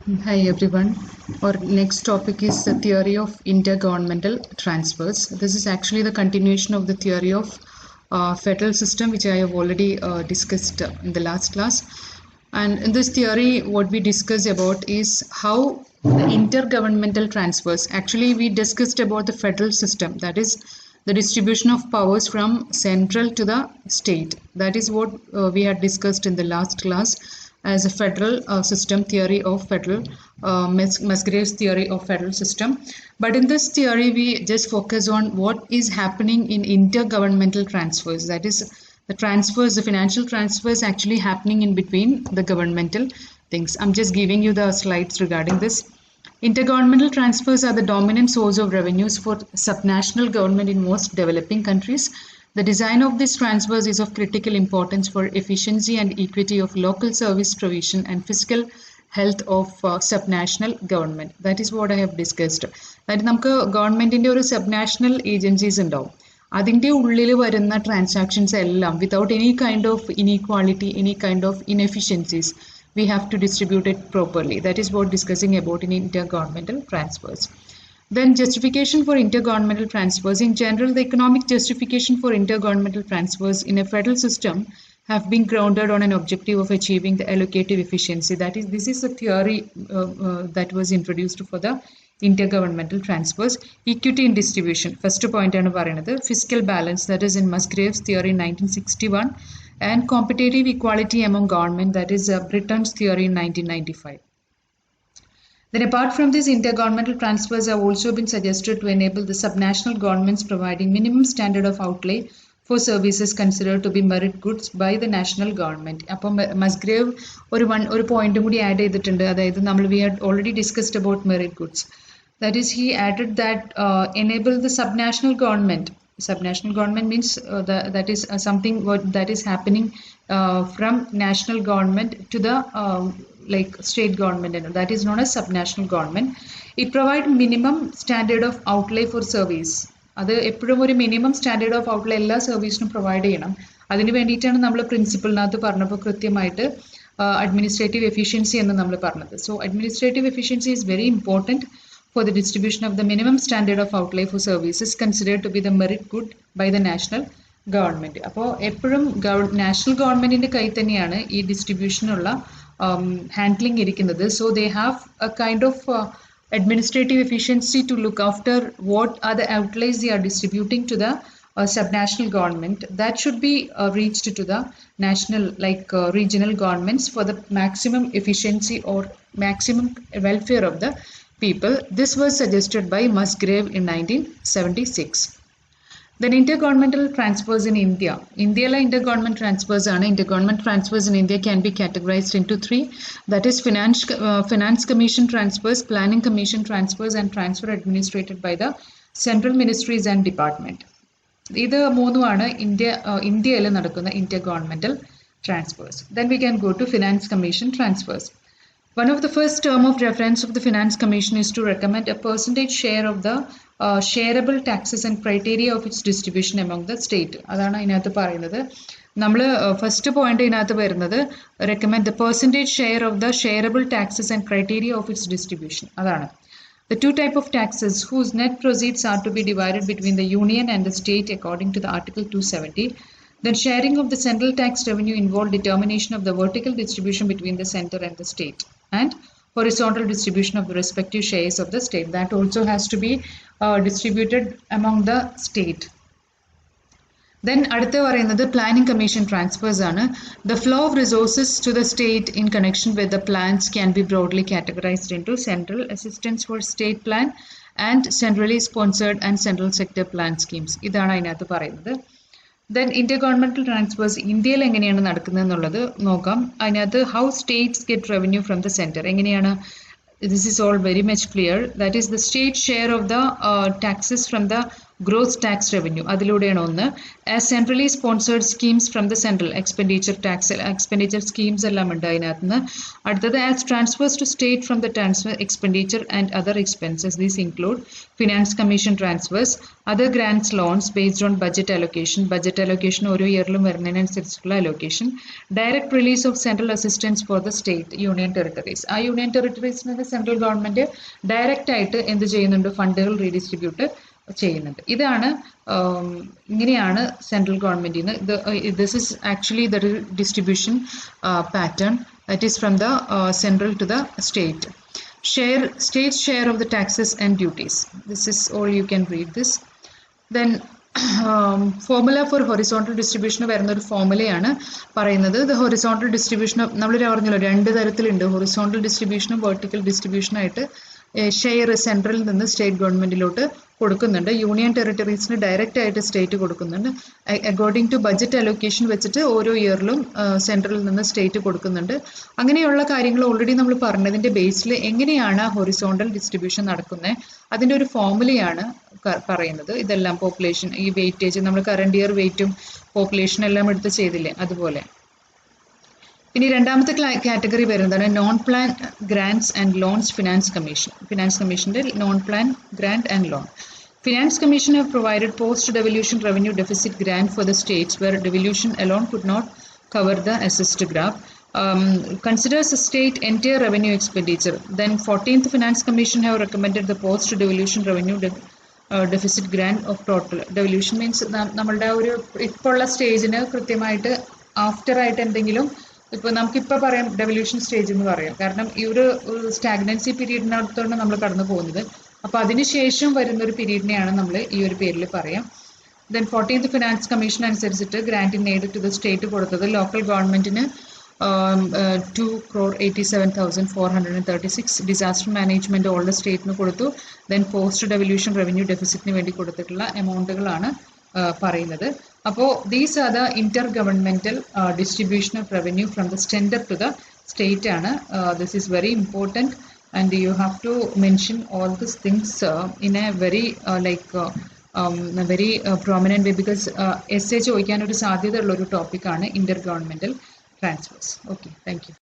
Hi everyone. Our next topic is the theory of intergovernmental transfers. This is actually the continuation of the theory of federal system, which I have already discussed in the last class. And in this theory, what we discuss about is how the intergovernmental transfers. Actually, we discussed about the federal system, that is the distribution of powers from central to the state. That is what we had discussed in the last class as a federal system theory of federal Musgrave's theory of federal system. But in this theory, we just focus on what is happening in intergovernmental transfers. That is, the transfers, the financial transfers actually happening in between the governmental things. I'm just giving you the slides regarding this. Intergovernmental transfers are the dominant source of revenues for subnational government in most developing countries. The design of these transfers is of critical importance for efficiency and equity of local service provision and fiscal health of subnational government. That is what I have discussed. അതായത് നമുക്ക് ഗവൺമെന്റിന്റെ ഒരു സബ്നാഷണൽ agencies ഉണ്ടാവും. അതിൻ്റെ ഉള്ളിൽ വരുന്ന transactions എല്ലാം without any kind of inequality, any kind of inefficiencies, we have to distribute it properly. That is what discussing about in intergovernmental transfers. Then justification for intergovernmental transfers. In general, the economic justification for intergovernmental transfers in a federal system have been grounded on an objective of achieving the allocative efficiency. That is, this is the theory that was introduced for the intergovernmental transfers. Equity in distribution. First point ആണ് പറയുന്നത് fiscal balance. That is in Musgrave's theory in 1961. And competitive equality among government, that is Britain's theory in 1995. Then apart from this, intergovernmental transfers have also been suggested to enable the subnational governments providing minimum standard of outlay for services considered to be merit goods by the national government. അപ്പം Musgrave ഒരു പോയിന്റും കൂടി add ചെയ്തിട്ടുണ്ട്. അതായത് we had already discussed about merit goods. That is, he added that enable the subnational government. Subnational government means that is something that is happening from national government to the like state government, and that is known as subnational government. It provides minimum standard of outlay for service. അത് എപ്പോഴും ഒരു minimum standard of outlay എല്ലാ സർവീസിനും provide ചെയ്യണം. അതിന് വേണ്ടിയിട്ടാണ് നമ്മൾ പ്രിൻസിപ്പിളിനകത്ത് പറഞ്ഞപ്പോൾ കൃത്യമായിട്ട് അഡ്മിനിസ്ട്രേറ്റീവ് എഫിഷ്യൻസി എന്ന് നമ്മൾ പറഞ്ഞത്. So administrative efficiency is very important for the distribution of the minimum standard of outlay for services considered to be the merit good by the national government. അപ്പോൾ എപ്പോഴും നാഷണൽ ഗവൺമെന്റിന്റെ കയ്യിൽ തന്നെയാണ് ഈ ഡിസ്ട്രിബ്യൂഷനുള്ള ഹാൻഡ്ലിംഗ് ഇരിക്കുന്നത്. So they have A kind of administrative efficiency to look after what are the outlays they are distributing to the subnational government. That should be reached to the national, like regional governments for the maximum efficiency or maximum welfare of the people. This was suggested by Musgrave in 1976. Then intergovernmental transfers in India. India's intergovernment transfers are intergovernment transfers in India can be categorized into three. That is finance commission transfers, planning commission transfers, and transfer administered by the central ministries and department. ഇത് മൂന്നുമാണ് ഇന്ത്യയിൽ നടക്കുന്ന intergovernmental transfers. Then we can go to finance commission transfers. One of the first term of reference of the Finance Commission is to recommend a percentage share of the shareable taxes and criteria of its distribution among the state. അതാണ് ഇതിനകത്ത് പറയുന്നത്. നമ്മൾ first point ഇതിനകത്ത് വരുന്നത് recommend the percentage share of the shareable taxes and criteria of its distribution. അതാണ്. The two type of taxes whose net proceeds are to be divided between the union and the state according to the Article 270. Then sharing of the central tax revenue involved determination of the vertical distribution between the center and the state, and horizontal distribution of the respective shares of the state. That also has to be distributed among the state. Then അടുത്ത പറയുന്നത് planning commission transfers ആണ്. The flow of resources to the state in connection with the plans can be broadly categorized into central assistance for state plan and centrally sponsored and central sector plan schemes. ഇതാണ് അതിനകത്ത് പറയുന്നത്. Then intergovernmental transfers ഇന്ത്യയിൽ എങ്ങനെയാണ് നടക്കുന്നത് എന്നുള്ളത് നോക്കാം. അതിനകത്ത് how states get revenue from the center എങ്ങനെയാണ്. This is all very much clear. That is the state share of the taxes from the gross tax revenue അതിലൂടെയാണ് ഒന്ന്. As centrally sponsored schemes from the central expenditure schemes എല്ലാം ഉണ്ട് അതിനകത്ത് നിന്ന്. അടുത്തത് as transfers to state from the transfer expenditure and other expenses. These include finance commission transfers, other grants loans based on budget allocation ഓരോ ഇയറിലും വരുന്നതിനനുസരിച്ചിട്ടുള്ള allocation, direct release of central assistance for the state union territories. ആ union ടെറിട്ടറീസിന് central government direct ആയിട്ട് എന്ത് ചെയ്യുന്നുണ്ട്, ഫണ്ടുകൾ redistribute ചെയ്യുന്നുണ്ട്. ഇങ്ങനെയാണ് സെൻട്രൽ ഗവൺമെന്റിന് this is actually the distribution pattern that is from the central to the state. State share of the taxes and duties. This is all, you can read this. Then formula for horizontal distribution വരുന്ന ഒരു ഫോർമുലയാണ് പറയുന്നത്. The horizontal distribution നമ്മൾ പറഞ്ഞല്ലോ 2 തരത്തിലുണ്ട്, horizontal ഡിസ്ട്രിബ്യൂഷനും vertical ഡിസ്ട്രിബ്യൂഷനായിട്ട്. Share സെൻട്രലിൽ നിന്ന് state ഗവൺമെന്റിലോട്ട് കൊടുക്കുന്നുണ്ട്, union ടെറിട്ടറീസിന് direct ആയിട്ട് state കൊടുക്കുന്നുണ്ട്. അക്കോർഡിംഗ് ടു ബജറ്റ് അലോക്കേഷൻ വെച്ചിട്ട് ഓരോ ഇയറിലും സെൻട്രലിൽ നിന്ന് സ്റ്റേറ്റ് കൊടുക്കുന്നുണ്ട്. അങ്ങനെയുള്ള കാര്യങ്ങൾ ഓൾറെഡി നമ്മൾ പറഞ്ഞതിൻ്റെ ബേസിൽ എങ്ങനെയാണ് ഹൊറിസോണ്ടൽ ഡിസ്ട്രിബ്യൂഷൻ നടക്കുന്നത് അതിൻ്റെ ഒരു ഫോർമുലയാണ് പറയുന്നത്. ഇതെല്ലാം പോപ്പുലേഷൻ, ഈ വെയിറ്റേജ് നമ്മൾ കറണ്ട് ഇയർ വെയിറ്റും പോപ്പുലേഷൻ എല്ലാം എടുത്ത് ചെയ്തില്ലേ അതുപോലെ. ഇനി രണ്ടാമത്തെ കാറ്റഗറി വരുന്നതാണ് non plan grants and loans finance കമ്മീഷൻ്റെ non plan grant and loan. Finance Commission have provided post-devolution revenue deficit grant for the states where devolution alone could not cover the assessed gap. Considers the state entire revenue expenditure. Then 14th Finance Commission have recommended the post-devolution revenue deficit grant of total. Devolution means നമ്മളുടെ ഒരു ഇപ്പോഴുള്ള സ്റ്റേജിന് കൃത്യമായിട്ട് after ആയിട്ട് എന്തെങ്കിലും, ഇപ്പോൾ നമുക്കിപ്പോൾ പറയാം devolution stage എന്ന് പറയാം, കാരണം ഈ ഒരു സ്റ്റാഗ്നൻസി പീരീഡിനകത്താണ് നമ്മൾ കടന്നു പോകുന്നത്. അപ്പോൾ അതിനുശേഷം വരുന്നൊരു പീരീഡിനെയാണ് നമ്മൾ ഈ ഒരു പേരിൽ പറയാം. ദെൻ 14th ഫിനാൻസ് കമ്മീഷൻ അനുസരിച്ചിട്ട് grant in aid to the state കൊടുത്തത് ലോക്കൽ ഗവൺമെൻറ്റിന് 2,87,436, ഡിസാസ്റ്റർ മാനേജ്മെൻറ്റ് ഓൾഡ് സ്റ്റേറ്റിന് കൊടുത്തു. ദെൻ പോസ്റ്റ് ഡെവല്യൂഷൻ റവന്യൂ ഡെഫിസിറ്റിന് വേണ്ടി കൊടുത്തിട്ടുള്ള എമൗണ്ടുകളാണ് പറയുന്നത്. അപ്പോൾ these are the inter governmental distribution of revenue from the centre to the state ആണ്. This is very important and you have to mention all these things in a very prominent way, because essay ചോദിക്കാൻ ഒരു സാധ്യത ഉള്ള ഒരു ടോപ്പിക്കാണ് intergovernmental transfers. Okay, thank U.